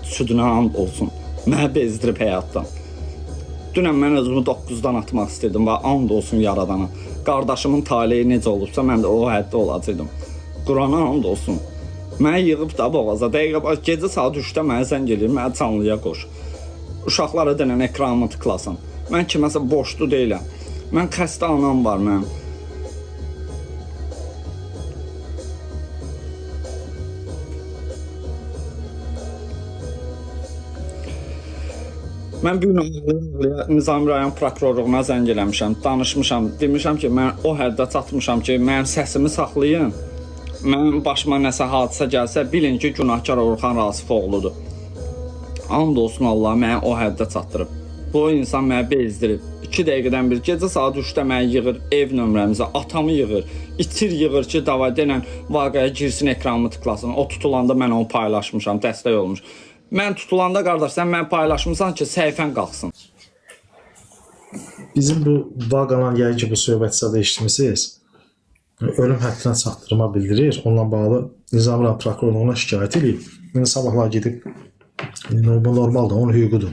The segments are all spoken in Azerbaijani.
südünə and olsun. Mənə bezdirib həyatdan. Dünən mən özümü 9-dan atmaq istedim və and olsun yaradana. Qardaşımın taleyi necə olubsa, mən də o həddə olacaqdım. Qurana and olsun. Mənə yığıb da boğaza. Dəqiqə gecə saat 3-də mənə zəng eləyir, mənə canlıya qoş. Uşaqlara denən ekranımı tıklasın. Mən kiməsə boşlu deyiləm. Mən xəstə anam var mənim. Mən bir gün Nizami rayon prokurorluğuna zəng eləmişəm, danışmışam, demişəm ki, mən o həddə çatmışam ki, mənim səsimi saxlayın. Mənim başıma nəsə hadisə gəlsə, bilin ki, günahkar Orxan Rasif oğludur. And olsun Allah, mənə o həddə çatdırıb. Bu insan mənə bezdirib. 2 dəqiqədən bir gecə saat 3-də mənə yığır ev nömrəmizə, atamı yığır, itir yığır ki, davay denən vaqaya girsin, ekranımı tıklasın. O tutulanda mən onu paylaşmışam, dəstək olmuş. Mən tutulanda qardaş, sən mən paylaşmışsan ki, səhifən qalxsın. Bizim bu vaqalan yəqin ki, bu söhbətdə eşitmisiniz. Ölüm həddinə çatdırma bildirir. Onunla bağlı Nizami rayon prokurorluğuna şikayət edib. İndi sabahlar gedib, bu normaldır, onun hüququdur.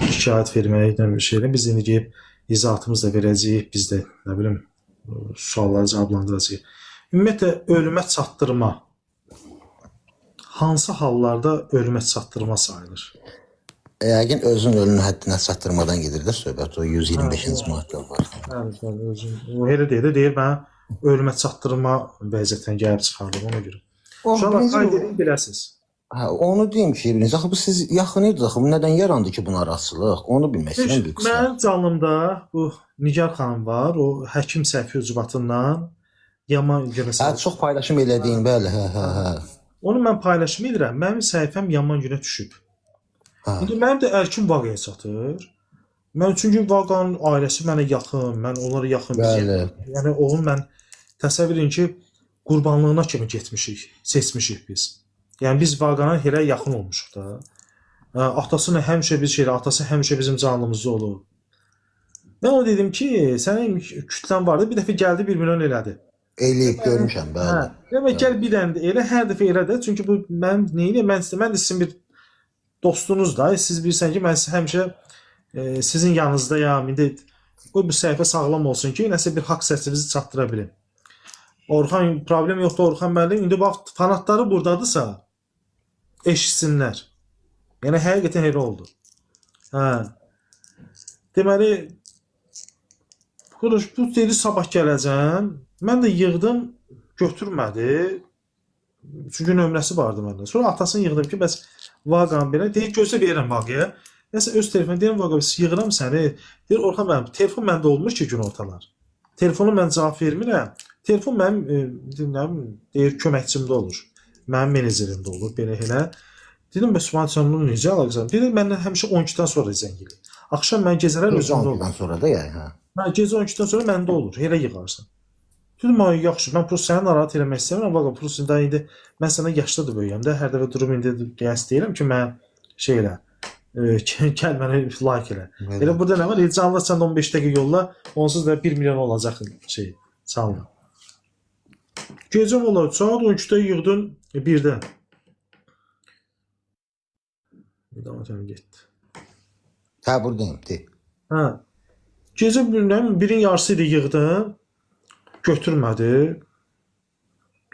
Şikayət verməyə bir şeydir. Biz indi gedib izahatımızı da verəcəyik. Biz də, nə bilim, sualları cavablandıracağıq. Ümumiyyətlə, ölümə çatdırma hansı hallarda ölümə çatdırma sayılır? Yəqin özün ölüm həddinə çatdırmadan gedir də söhbət. O 125-ci maddə var. Bəli, özün. O elə deyir, mən ölümə çatdırma vəziyyətindən gəlib çıxardım ona görə. Uşaqlar, qaydını biləsiniz. Onu deyim ki, axı bu siz yaxın idiniz, axı bu nədən yarandı ki, bu narahatçılıq? Onu bilmək istəyirəm bir qısa. Mənim canımda bu Nigar xanım var, o həkim səhvi ucubatından yaman günə Çox paylaşım elədiyin, bəli, hə. Onu mən paylaşım edirəm, mənim səhifəm yaman günə düşüb. İndi mənim də əlkim vaqaya çatır. Mən çünki vaqanın ailəsi mənə yaxın, mən onlara yaxın bizəm. Yəni oğlum mən təsəvvür edin ki, qurbanlığına kimi getmişik, seçmişik biz. Yəni biz vaqana elə yaxın olmuşuq da. Atasına həmişə bir şeylə, atası həmişə bizim canlımızda olur. Mən ona dedim ki, sənin kütlən vardı, bir dəfə gəldi 1 milyon elədi. Eləyib görmüşəm, bəli. Demək gəl bir dənə elə, hər dəfə elə də, çünki bu mən neyini mən də sizin bir dostunuz da, siz bilirsən ki, mən həmişə sizin yanınızdayam. İndi qoy bu səhifə sağlam olsun ki, nəsə bir haqq səsinizi çatdıra bilim. Orxan problem yoxdur, Orxan müəllim. İndi bax fanatları burdadırsa eşitsinlər. Yəni həqiqətən elə oldu. Deməli bu dedi sabah gələcəm. Mən də yığdım, götürmədi. Çünki nömrəsi vardı məndə. Sonra atasını yığdım ki, bəs vaqan belə. Deyir, gözlə verirəm vaqaya. Nəsə öz telefonu deyirəm, vaqaya yığıram səni. Deyir, Orxan mənim, telefon məndə olmuş ki, gün ortalar. Telefonu mən cavab vermirəm. Telefon mənim, deyir, köməkçimdə olur. Mənim menejerimdə olur, belə elə. Dedim, bəs Müslümançanlığın necə alaqsan? Deyir, məndən həmişə 12-dən sonra zəng edir. Axşam mən gecələr özümdə olur. 12-dən sonra da yəni, hə. Gecə 12-dən sonra məndə olur, elə yığarsan. Dedim, yaxşı, mən prosto səni narahat eləmək istəyirəm, amma prosto indi mən sənə yaşlı da böyüyəm də, hər dəfə durum indi qəs deyirəm ki, mən şey elə, gəl mənə like elə. Elə burada nə var? Canlı sən 15 dəqiqə yolla, onsuz da 1 milyon olacaq şey, canlı. Gecəm olar, saat 12-də yığdın, 1-də. Bir daha ötəm getdi. Hə, buradayım, deyil. Hə. Gecə birin yarısı idi yığdım. Götürmədi.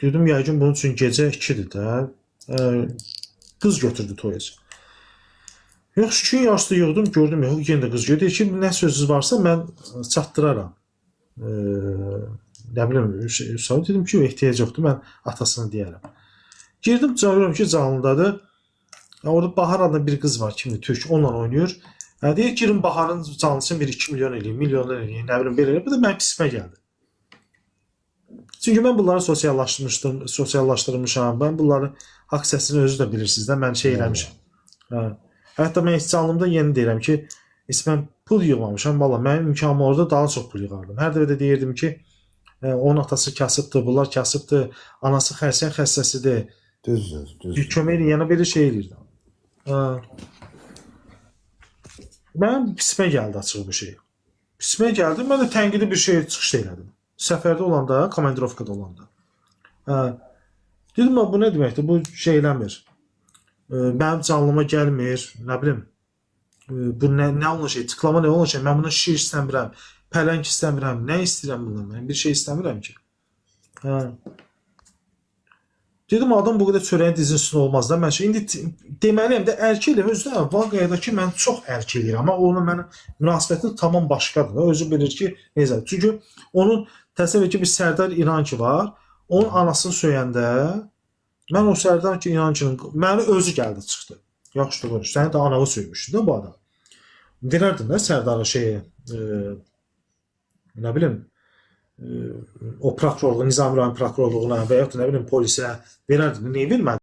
Dedim, yəqin bunun üçün gecə 2-dir də. Qız götürdü toyacı. Yaxşı ki, yarısı yığdım, gördüm, yenə də qız götürdü. Deyir ki, nə sözünüz varsa mən çatdıraram. Nə bilim, dedim ki, ehtiyac yoxdur, mən atasını deyərəm. Girdim, görürüm ki, canlıdadır. Orada Bahar adında bir qız var, kimdir, Türk, onunla oynayır. Deyir, girin Baharın canlısını bir 2 milyon eləyim, milyonlar eləyim, nə bilim, belə elə. Bu da mənim pismə gəldi. Çünki mən bunları sosiallaşdırmışam. Mən bunları haqq səsini özü də bilirsiniz də, mən şey eləmişəm. Hətta mən heç canlımda yeni deyirəm ki, mən pul yığmamışam, valla mənim imkanım orada daha çox pul yığardım. Hər dəfə də deyirdim ki, onun atası kasıbdır, bunlar kasıbdır, anası xərçəng xəstəsidir. Düzdür. Kömək eləyənə belə şey eləyirdim. Mənim pismə gəldi açıq bu şey. Pismə gəldi, mən də tənqidi bir şey çıxış elədim. Səfərdə olanda, komandirovkada olanda. Dedim, bu nə deməkdir? Bu şey eləmir. Mənim canlıma gəlmir, nə bilim, bu nə olan şey, tıklama nə olan şey, mən bundan şir istəmirəm, pələng istəmirəm, nə istəyirəm bundan, mən bir şey istəmirəm ki. Hə. Dedim adam bu qədər çörəyin dizinin üstündə olmaz da. Mən indi deməliyəm də erkəklə özü də vaqəədəki mən çox erkək eləyirəm, amma onun mənim münasibətim tamam başqadır da. Özü bilir ki, necə. Çünki onun təsəvvür ki bir Sərdar İnanki var. Onun anasını söyəndə mən o Sərdar İnankinin məni özü gəldi çıxdı. Yaxşı da konuş. Səni də anavı söymüşdü də bu adam. Deyərdin də Sərdarın şeyi, nə bilim, o prokurorluğu, Nizami rayon prokurorluğuna və ya da nə bilim polisə verərdi. Niyə vermədi?